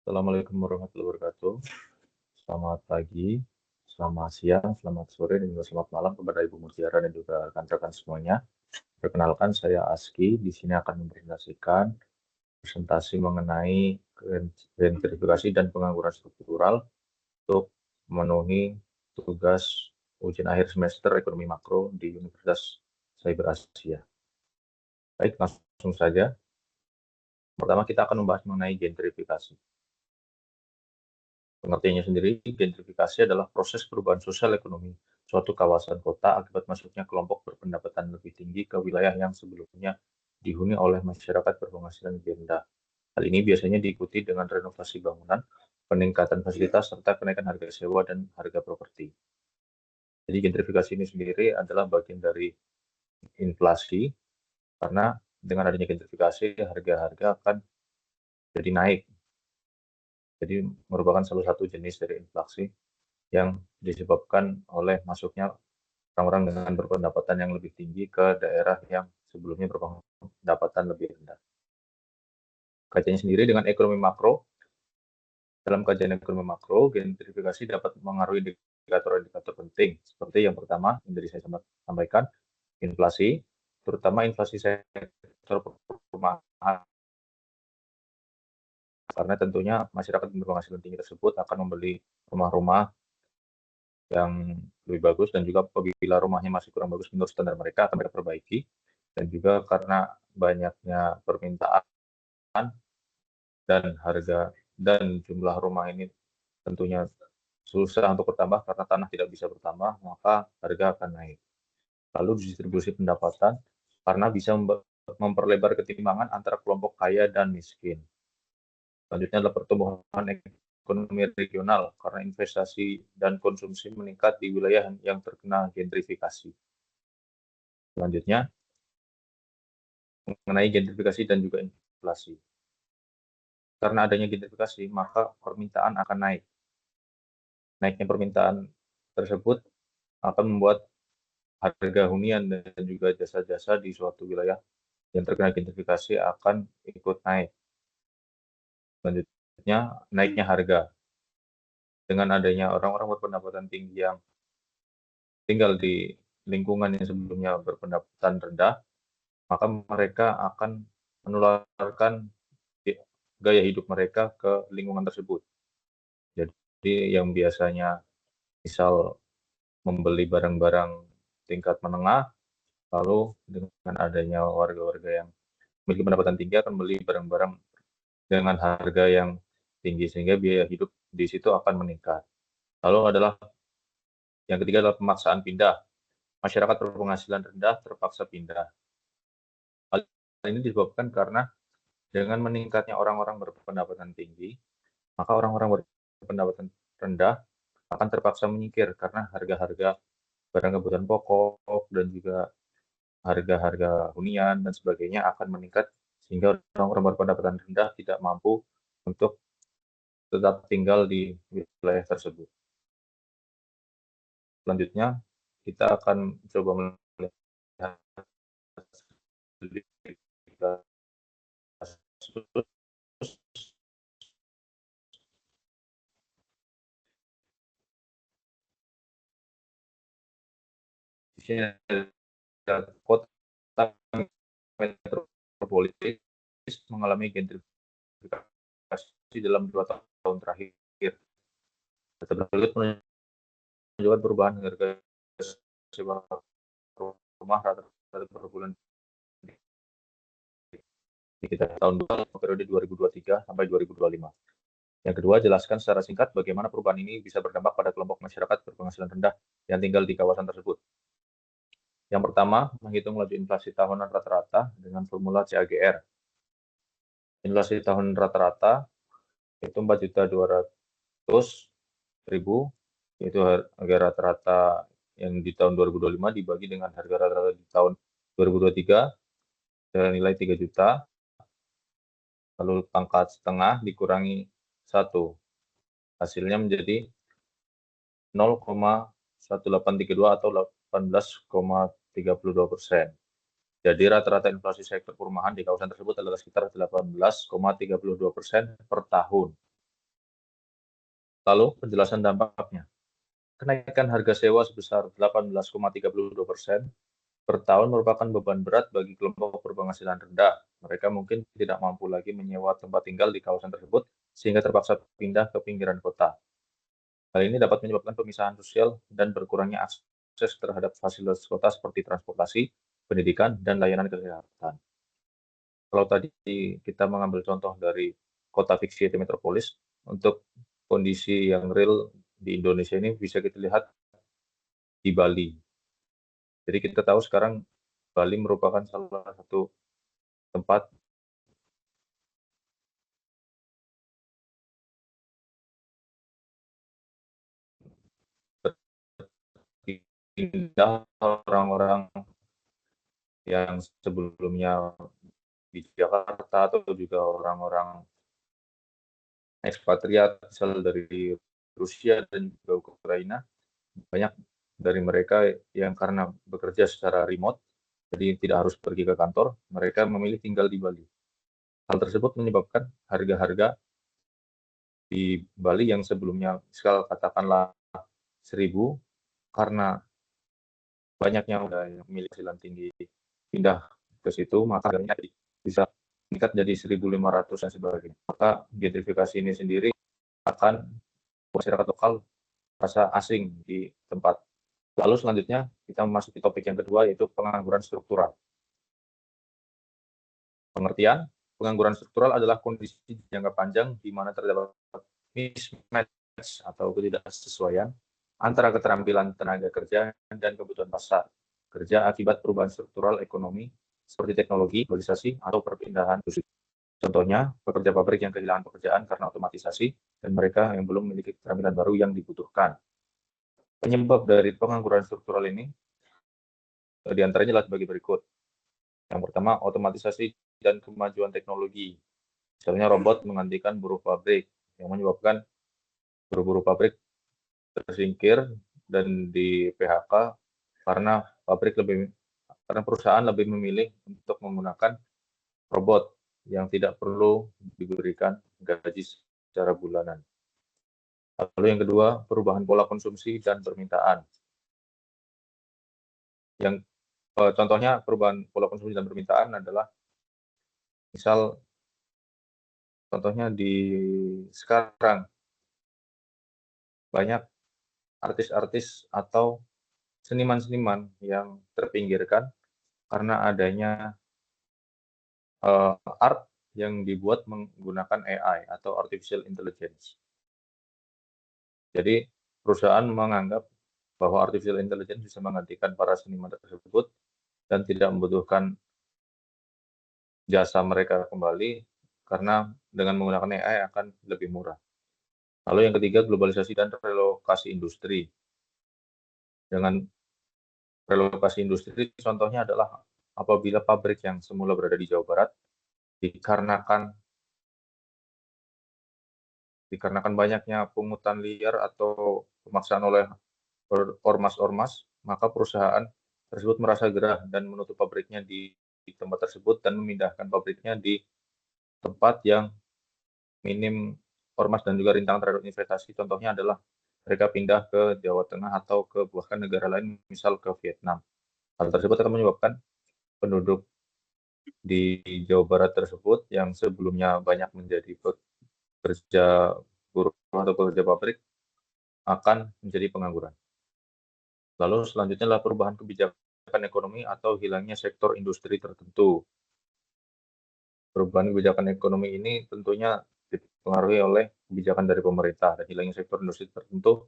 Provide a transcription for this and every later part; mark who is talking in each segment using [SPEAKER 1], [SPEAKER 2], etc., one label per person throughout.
[SPEAKER 1] Assalamualaikum warahmatullahi wabarakatuh. Selamat pagi, selamat siang, selamat sore, dan juga selamat malam kepada Ibu Mutiara dan juga rekan-rekan semuanya. Perkenalkan, saya Aski. Di sini akan mempresentasikan presentasi mengenai gentrifikasi dan pengangguran struktural untuk memenuhi tugas ujian akhir semester ekonomi makro di Universitas Cyber Asia. Baik, langsung saja. Pertama, kita akan membahas mengenai gentrifikasi. Pengertiannya sendiri, gentrifikasi adalah proses perubahan sosial ekonomi suatu kawasan kota akibat masuknya kelompok berpendapatan lebih tinggi ke wilayah yang sebelumnya dihuni oleh masyarakat berpenghasilan lebih rendah. Hal ini biasanya diikuti dengan renovasi bangunan, peningkatan fasilitas, serta kenaikan harga sewa dan harga properti. Jadi gentrifikasi ini sendiri adalah bagian dari inflasi, karena dengan adanya gentrifikasi, harga-harga akan jadi naik. Jadi merupakan salah satu jenis dari inflasi yang disebabkan oleh masuknya orang-orang dengan berpendapatan yang lebih tinggi ke daerah yang sebelumnya berpendapatan lebih rendah. Kajiannya sendiri dengan ekonomi makro. Dalam kajian ekonomi makro, gentrifikasi dapat mengaruhi indikator-indikator penting, seperti yang pertama yang tadi saya sampaikan, inflasi, terutama inflasi sektor perumahan, karena tentunya masyarakat berpenghasilan tinggi tersebut akan membeli rumah-rumah yang lebih bagus, dan juga apabila rumahnya masih kurang bagus menurut standar mereka akan mereka perbaiki, dan juga karena banyaknya permintaan dan harga dan jumlah rumah ini tentunya susah untuk bertambah karena tanah tidak bisa bertambah, maka harga akan naik. Lalu distribusi pendapatan, karena bisa memperlebar ketimpangan antara kelompok kaya dan miskin. Selanjutnya adalah pertumbuhan ekonomi regional, karena investasi dan konsumsi meningkat di wilayah yang terkena gentrifikasi. Selanjutnya, mengenai gentrifikasi dan juga inflasi. Karena adanya gentrifikasi, maka permintaan akan naik. Naiknya permintaan tersebut akan membuat harga hunian dan juga jasa-jasa di suatu wilayah yang terkena gentrifikasi akan ikut naik. Selanjutnya, naiknya harga. Dengan adanya orang-orang berpendapatan tinggi yang tinggal di lingkungan yang sebelumnya berpendapatan rendah, maka mereka akan menularkan gaya hidup mereka ke lingkungan tersebut. Jadi yang biasanya misal membeli barang-barang tingkat menengah, lalu dengan adanya warga-warga yang memiliki pendapatan tinggi akan membeli barang-barang dengan harga yang tinggi, sehingga biaya hidup di situ akan meningkat. Lalu adalah yang ketiga adalah pemaksaan pindah. Masyarakat berpenghasilan rendah terpaksa pindah. Hal ini disebabkan karena dengan meningkatnya orang-orang berpendapatan tinggi, maka orang-orang berpendapatan rendah akan terpaksa menyingkir karena harga-harga barang kebutuhan pokok dan juga harga-harga hunian dan sebagainya akan meningkat, sehingga orang-orang berpendapatan rendah tidak mampu untuk tetap tinggal di wilayah tersebut. Selanjutnya, kita akan coba melihat kota metropolitis mengalami gentrifikasi dalam 2 tahun terakhir. Data berikut menunjukkan perubahan harga sewa rumah rata-rata per bulan di kita tahun periode 2023 sampai 2025. Yang kedua, jelaskan secara singkat bagaimana perubahan ini bisa berdampak pada kelompok masyarakat berpenghasilan rendah yang tinggal di kawasan tersebut. Yang pertama, menghitung laju inflasi tahunan rata-rata dengan formula CAGR. Inflasi tahun rata-rata itu 4.200.000, yaitu harga rata-rata yang di tahun 2025 dibagi dengan harga rata-rata di tahun 2023 dengan nilai 3 juta, lalu pangkat setengah dikurangi 1. Hasilnya menjadi 0,1832 atau 18,32%. Jadi rata-rata inflasi sektor perumahan di kawasan tersebut adalah sekitar 18,32% per tahun. Lalu penjelasan dampaknya. Kenaikan harga sewa sebesar 18,32% per tahun merupakan beban berat bagi kelompok berpenghasilan rendah. Mereka mungkin tidak mampu lagi menyewa tempat tinggal di kawasan tersebut sehingga terpaksa pindah ke pinggiran kota. Hal ini dapat menyebabkan pemisahan sosial dan berkurangnya akses terhadap fasilitas kota seperti transportasi, pendidikan, dan layanan kesehatan. Kalau tadi kita mengambil contoh dari kota fiksi atau metropolis, untuk kondisi yang real di Indonesia ini bisa kita lihat di Bali. Jadi kita tahu sekarang Bali merupakan salah satu tempat pindah orang-orang yang sebelumnya di Jakarta atau juga orang-orang ekspatriat misal dari Rusia dan juga Ukraina, banyak dari mereka yang karena bekerja secara remote, jadi tidak harus pergi ke kantor, mereka memilih tinggal di Bali. Hal tersebut menyebabkan harga-harga di Bali yang sebelumnya misal katakanlah 1.000, karena banyaknya udah yang memiliki penghasilan tinggi pindah ke situ, maka harganya bisa meningkat jadi 1.500 dan sebagainya. Maka gentrifikasi ini sendiri akan masyarakat lokal rasa asing di tempat. Lalu selanjutnya kita memasuki topik yang kedua, yaitu pengangguran struktural. Pengertian, pengangguran struktural adalah kondisi jangka panjang di mana terdapat mismatch atau ketidaksesuaian antara keterampilan tenaga kerja dan kebutuhan pasar kerja akibat perubahan struktural ekonomi seperti teknologi, globalisasi, atau perpindahan industri. Contohnya, pekerja pabrik yang kehilangan pekerjaan karena otomatisasi dan mereka yang belum memiliki keterampilan baru yang dibutuhkan. Penyebab dari pengangguran struktural ini diantaranya adalah sebagai berikut. Yang pertama, otomatisasi dan kemajuan teknologi. Misalnya robot menggantikan buruh pabrik yang menyebabkan buruh-buruh pabrik tersingkir dan di PHK karena perusahaan lebih memilih untuk menggunakan robot yang tidak perlu diberikan gaji secara bulanan. Lalu yang kedua, perubahan pola konsumsi dan permintaan. Yang contohnya perubahan pola konsumsi dan permintaan adalah misal contohnya di sekarang banyak artis-artis atau seniman-seniman yang terpinggirkan karena adanya art yang dibuat menggunakan AI atau artificial intelligence. Jadi perusahaan menganggap bahwa artificial intelligence bisa menggantikan para seniman tersebut dan tidak membutuhkan jasa mereka kembali karena dengan menggunakan AI akan lebih murah. Lalu yang ketiga, globalisasi dan relokasi industri. Dengan relokasi industri, contohnya adalah apabila pabrik yang semula berada di Jawa Barat dikarenakan banyaknya pungutan liar atau pemaksaan oleh ormas-ormas, maka perusahaan tersebut merasa gerah dan menutup pabriknya di tempat tersebut dan memindahkan pabriknya di tempat yang minim ormas dan juga rintangan terhadap investasi. Contohnya adalah mereka pindah ke Jawa Tengah atau ke bahkan negara lain, misal ke Vietnam. Hal tersebut akan menyebabkan penduduk di Jawa Barat tersebut yang sebelumnya banyak menjadi pekerja buruh atau pekerja pabrik akan menjadi pengangguran. Lalu selanjutnya adalah perubahan kebijakan ekonomi atau hilangnya sektor industri tertentu. Perubahan kebijakan ekonomi ini tentunya dipengaruhi oleh kebijakan dari pemerintah dan hilangnya sektor industri tertentu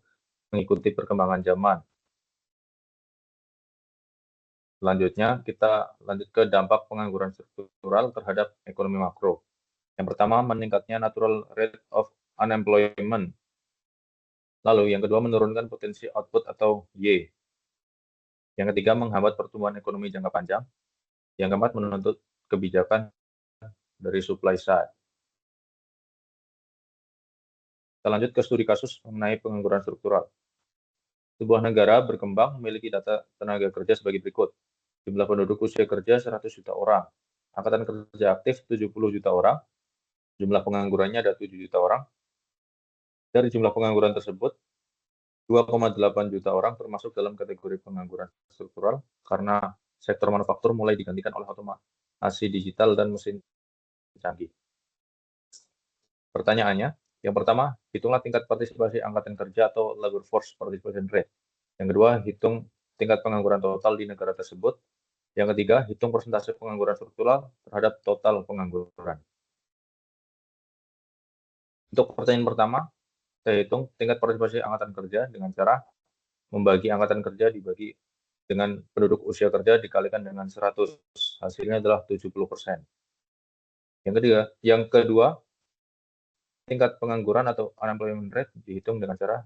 [SPEAKER 1] mengikuti perkembangan zaman. Selanjutnya kita lanjut ke dampak pengangguran struktural terhadap ekonomi makro. Yang pertama, meningkatnya natural rate of unemployment. Lalu yang kedua, menurunkan potensi output atau Y. Yang ketiga, menghambat pertumbuhan ekonomi jangka panjang. Yang keempat, menuntut kebijakan dari supply side. Kita lanjut ke studi kasus mengenai pengangguran struktural. Sebuah negara berkembang memiliki data tenaga kerja sebagai berikut. Jumlah penduduk usia kerja 100 juta orang. Angkatan kerja aktif 70 juta orang. Jumlah penganggurannya ada 7 juta orang. Dari jumlah pengangguran tersebut, 2,8 juta orang termasuk dalam kategori pengangguran struktural karena sektor manufaktur mulai digantikan oleh otomasi digital dan mesin canggih. Pertanyaannya, yang pertama, hitunglah tingkat partisipasi angkatan kerja atau labor force participation rate. Yang kedua, hitung tingkat pengangguran total di negara tersebut. Yang ketiga, hitung persentase pengangguran struktural terhadap total pengangguran. Untuk pertanyaan pertama, saya hitung tingkat partisipasi angkatan kerja dengan cara membagi angkatan kerja dibagi dengan penduduk usia kerja dikalikan dengan 100. Hasilnya adalah 70%. Yang kedua, tingkat pengangguran atau unemployment rate dihitung dengan cara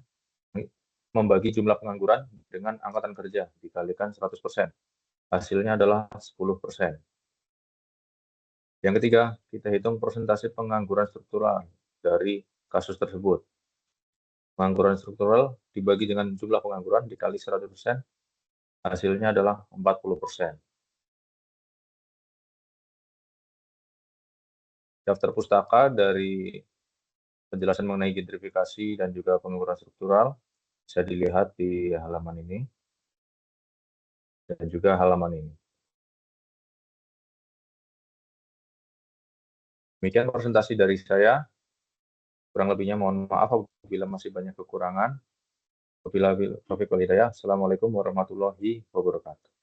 [SPEAKER 1] membagi jumlah pengangguran dengan angkatan kerja dikalikan 100%. Hasilnya adalah 10%. Yang ketiga, kita hitung persentase pengangguran struktural dari kasus tersebut. Pengangguran struktural dibagi dengan jumlah pengangguran dikali 100%, hasilnya adalah 40%. Daftar pustaka dari penjelasan mengenai gentrifikasi dan juga pengangguran struktural bisa dilihat di halaman ini dan juga halaman ini. Demikian presentasi dari saya. Kurang lebihnya mohon maaf apabila masih banyak kekurangan. Wabillahi taufiq wal hidayah. Assalamualaikum warahmatullahi wabarakatuh.